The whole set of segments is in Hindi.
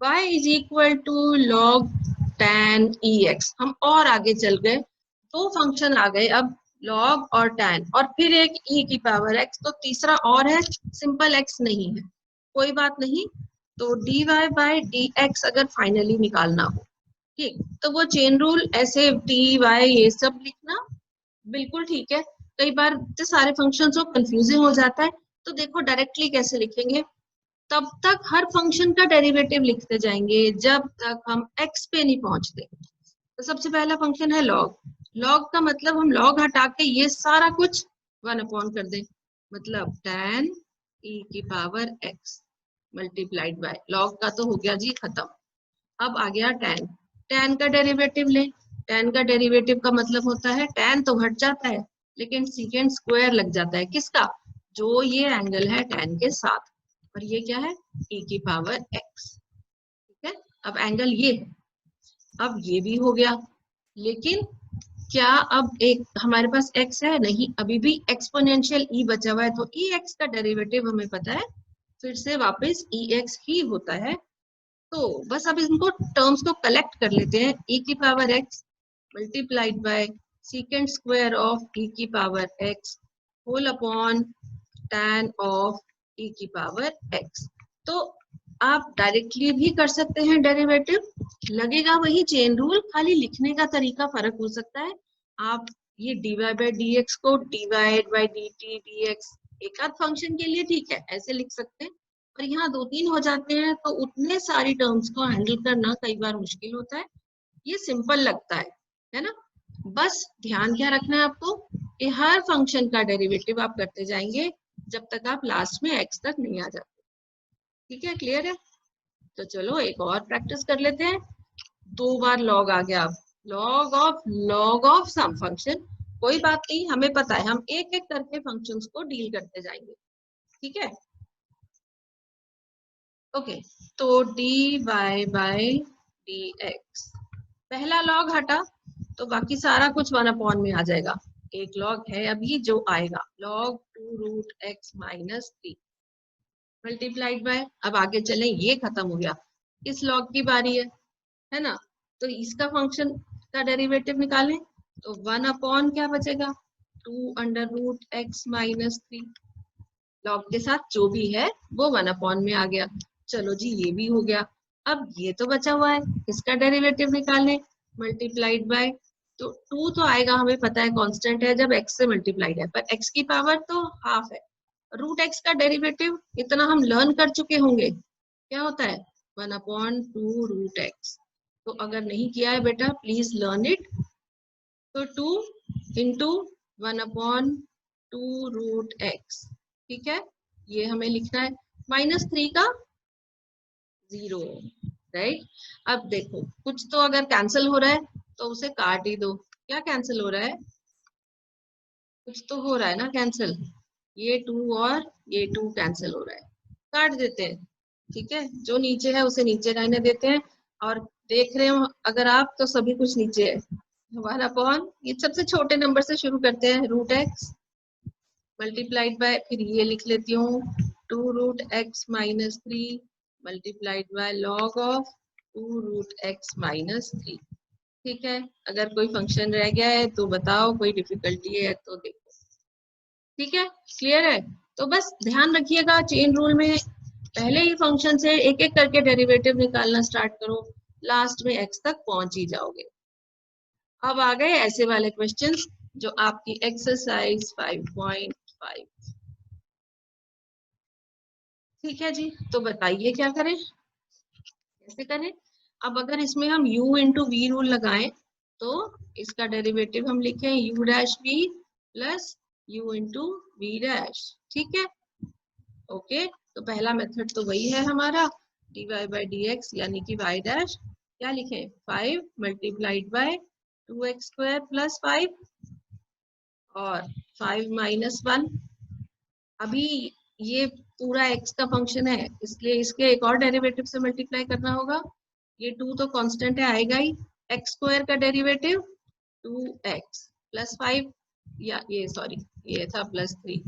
y is equal to log tan ex। हम और आगे चल गए, दो फंक्शन आ गए अब, log और tan, और फिर एक e की पावर x, तो तीसरा और है, सिंपल x नहीं है, कोई बात नहीं। तो dy बाय dx अगर फाइनली निकालना हो, ठीक, तो वो चेन रूल ऐसे dy ये सब लिखना बिल्कुल ठीक है। कई बार इतने सारे फंक्शंस हो कंफ्यूजिंग हो जाता है, तो देखो डायरेक्टली कैसे लिखेंगे, तब तक हर फंक्शन का डेरिवेटिव लिखते जाएंगे जब तक हम x पे नहीं पहुंचते। तो सबसे पहला फंक्शन है log। log का मतलब हम log हटा के ये सारा कुछ 1 अपॉन कर दें, मतलब tan e की power x multiplied bye log का तो हो गया जी खत्म। अब आ गया tan, tan का डेरिवेटिव लें। tan का डेरिवेटिव का मतलब होता है tan तो हट जाता है लेकिन सीकेंड स्क्वायर लग जाता है, किसका, जो ये एंगल है tan के साथ, और ये क्या है e की पावर x। ठीक है, अब एंगल ये है, अब ये भी हो गया, लेकिन क्या अब एक हमारे पास x है, नहीं, अभी भी एक्सपोनेंशियल e बचा हुआ है, तो e x का डेरिवेटिव हमें पता है, फिर से वापस e x ही होता है। तो बस अब इनको टर्म्स को कलेक्ट कर लेते हैं, e की power x multiplied by second square of e की power x whole upon tan of e की पावर x। तो आप डायरेक्टली भी कर सकते हैं डेरिवेटिव, लगेगा वही चेन रूल, खाली लिखने का तरीका फर्क हो सकता है। आप ये dy बाई dx को डिवाइड बाई dt dx एक आध फंक्शन के लिए ठीक है ऐसे लिख सकते हैं, और यहाँ दो तीन हो जाते हैं तो उतने सारी टर्म्स को हैंडल करना कई बार मुश्किल होता है, ये सिंपल लगता है ना। बस ध्यान क्या रखना है आपको कि हर फंक्शन का डेरिवेटिव आप करते जाएंगे जब तक आप लास्ट में x तक नहीं आ जाते। ठीक है, क्लियर है। तो चलो एक और प्रैक्टिस कर लेते हैं। दो बार log आ गया, अब log ऑफ सम फंक्शन, कोई बात नहीं, हमें पता है हम एक एक करके फंक्शंस को डील करते जाएंगे। ठीक है, ओके, तो dy बाय dx, पहला log हटा तो बाकी सारा कुछ 1 अपॉन में आ जाएगा, एक log है अभी जो आएगा, log 2 root x minus 3 multiplied by, अब आगे चलें, ये खत्म हो गया, इस log की बारी है ना, तो इसका फंक्शन का डेरिवेटिव निकालें, तो 1 अपॉन क्या बचेगा, 2 under root x minus 3, log के साथ जो भी है वो 1 अपॉन में आ गया। चलो जी ये भी हो गया, अब ये तो बचा हुआ है, इसका डेरिवेटिव निकालें, मल्टीप्लाइड बाय, तो 2 तो आएगा, हमें पता है कांस्टेंट है जब x से मल्टीप्लाइड है, पर x की पावर तो हाफ है, रूट x का डेरिवेटिव इतना हम लर्न कर चुके होंगे, क्या होता है 1 अपॉन 2 रूट x। तो अगर नहीं किया है बेटा प्लीज लर्न इट। तो 2 इंटू 1 अपॉन 2 रूट x, ठीक है, ये हमें लिखना है, -3 का 0, राइट। अब देखो कुछ तो अगर कैंसिल हो रहा है तो उसे काट ही दो, क्या कैंसिल हो रहा है, कुछ तो हो रहा है ना कैंसिल, ये 2 और ये 2 कैंसिल हो रहा है, काट देते हैं। ठीक है, जो नीचे है उसे नीचे रहने देते हैं, और देख रहे हो अगर आप तो सभी कुछ नीचे है, 1 अपॉन, ये सबसे छोटे नंबर से शुरू करते हैं, रूट x मल्टीप्लाइड बाय, फिर ये लिख लेती हूँ 2 root x minus 3 multiplied by log of 2 root x minus 3। ठीक है, अगर कोई फंक्शन रह गया है तो बताओ, कोई डिफिकल्टी है तो देखो। ठीक है, क्लियर है। तो बस ध्यान रखिएगा चेन रूल में पहले ही फंक्शन से एक एक करके डेरिवेटिव निकालना स्टार्ट करो, लास्ट में x तक पहुंच ही जाओगे। अब आ गए ऐसे वाले क्वेश्चंस जो आपकी एक्सरसाइज 5.5। ठीक है जी, तो बताइए क्या करें, कैसे करें। अब अगर इसमें हम u इंटू वी रूल लगाएं तो इसका डेरिवेटिव हम लिखें u dash v plus u into v dash. ठीक है, ओके, तो पहला मेथड तो वही है हमारा dy बाई dx यानी कि y डैश, क्या लिखें 5 multiplied by 2x square plus 5 और 5 माइनस 1। अभी ये पूरा x का फंक्शन है इसलिए इसके एक और डेरिवेटिव से मल्टीप्लाई करना होगा, ये 2 तो कांस्टेंट है आएगा ही, x स्क्वायर का डेरिवेटिव 2x प्लस 5, या ये सॉरी ये था प्लस 3,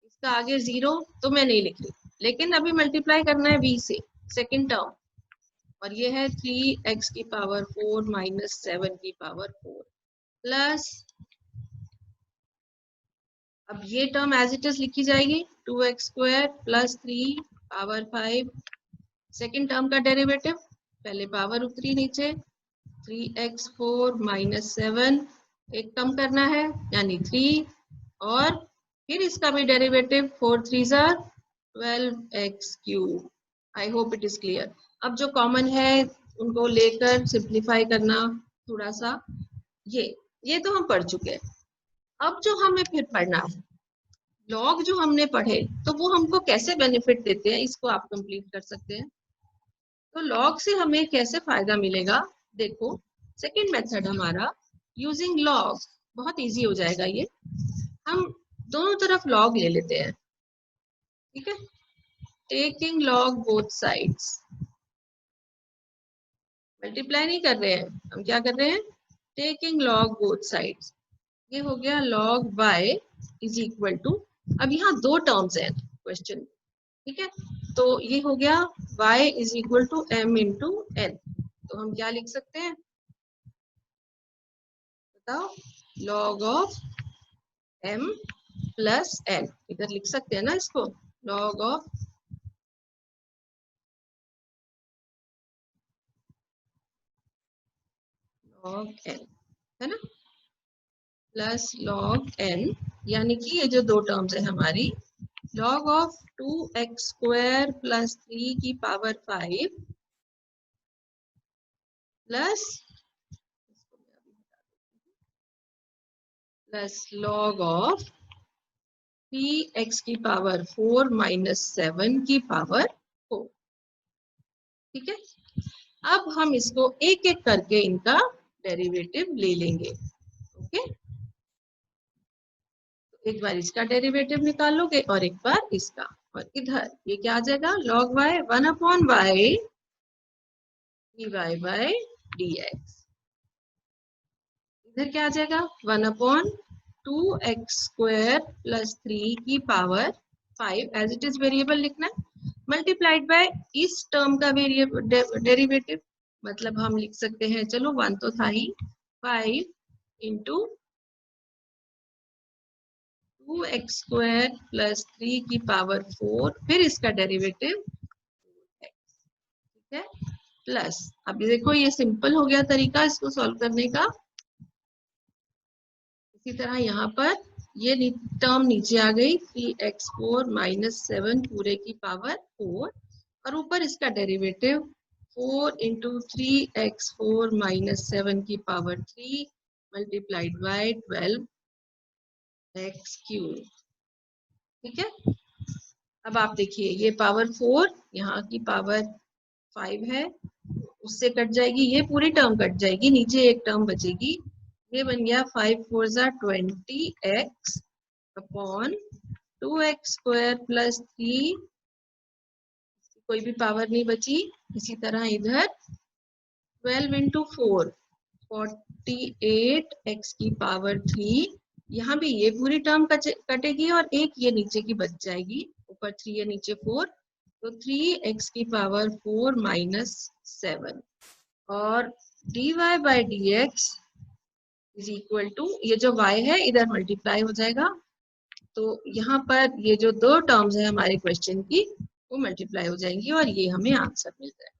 इसका आगे 0 तो मैं नहीं लिख रही, लेकिन अभी मल्टीप्लाई करना है v से, सेकंड टर्म और ये है 3x की पावर 4 माइनस 7 की पावर 4 प्लस, अब ये टर्म एज इट इज लिखी जाएगी 2x square plus 3 power 5, second term का डेरिवेटिव, पहले पावर उतरी नीचे 3x4 माइनस 7, एक कम करना है यानी 3, और फिर इसका भी derivative 4 3 jar 12x cube. I hope it is clear. अब जो कॉमन है उनको लेकर सिंप्लीफाई करना थोड़ा सा, ये तो हम पढ़ चुके हैं। अब जो हमें फिर पढ़ना है, लॉग जो हमने पढ़े तो वो हमको कैसे बेनिफिट देते हैं, इसको आप कंप्लीट कर सकते हैं। तो लॉग से हमें कैसे फायदा मिलेगा, देखो सेकंड मेथड हमारा यूजिंग लॉग, बहुत इजी हो जाएगा ये। हम दोनों तरफ लॉग ले लेते हैं, ठीक है, taking log both sides, multiply नहीं कर रहे हैं, हम क्या कर रहे हैं, टेकिंग लॉग बोथ साइड्स। ये हो गया log y is equal to, अब यहाँ दो टर्म्स हैं क्वेश्चन, ठीक है, तो ये हो गया y is equal to m into n, तो हम क्या लिख सकते हैं बताओ, log of m plus n, इधर लिख सकते हैं ना इसको, log ऑफ log n, है ना, प्लस log n, यानी कि ये जो दो टर्म्स है हमारी, log of 2x square plus 3 की power 5 plus log of 3x की पावर 4 माइनस 7 की पावर 4, ठीक है। अब हम इसको एक एक करके इनका डेरिवेटिव ले लेंगे, ओके, एक बार इसका डेरिवेटिव निकालोगे और एक बार इसका, और इधर ये क्या आ जाएगा, log y 1 upon y dy by dx, इधर क्या आ जाएगा 1 अपॉन 2x स्क्वायर प्लस 3 की power 5, as it is variable लिखना है, मल्टीप्लाइड बाय इस टर्म का डेरिवेटिव, मतलब हम लिख सकते हैं, चलो 1 तो था ही, 5 इंटू 2x स्क्वायर प्लस 3 की पावर 4, फिर इसका डेरिवेटिव, ठीक है, प्लस, अब देखो ये सिंपल हो गया तरीका इसको सॉल्व करने का। इसी तरह यहाँ पर ये टर्म नीचे आ गई 3x4 माइनस 7 पूरे की पावर 4, और ऊपर इसका डेरिवेटिव 4 इंटू 3x4 माइनस 7 की power 3 multiplied bye 12x cube, ठीक है। अब आप देखिए ये पावर 4 यहाँ की पावर 5 है, उससे कट जाएगी, ये पूरी टर्म कट जाएगी, नीचे एक टर्म बचेगी, ये बन गया 5 4 जा 20x upon 2x square plus 3, कोई भी पावर नहीं बची, इसी तरह इधर 12 इंटू 4 48x की पावर 3, यहाँ भी ये पूरी टर्म कटेगी और एक ये नीचे की बच जाएगी, ऊपर 3 है नीचे 4, तो 3x की पावर 4 माइनस 7, और dy by dx is equal to, ये जो y है इधर मल्टीप्लाई हो जाएगा, तो यहाँ पर ये जो दो टर्म्स है हमारे क्वेश्चन की वो मल्टीप्लाई हो जाएंगी और ये हमें आंसर मिल जाएगा।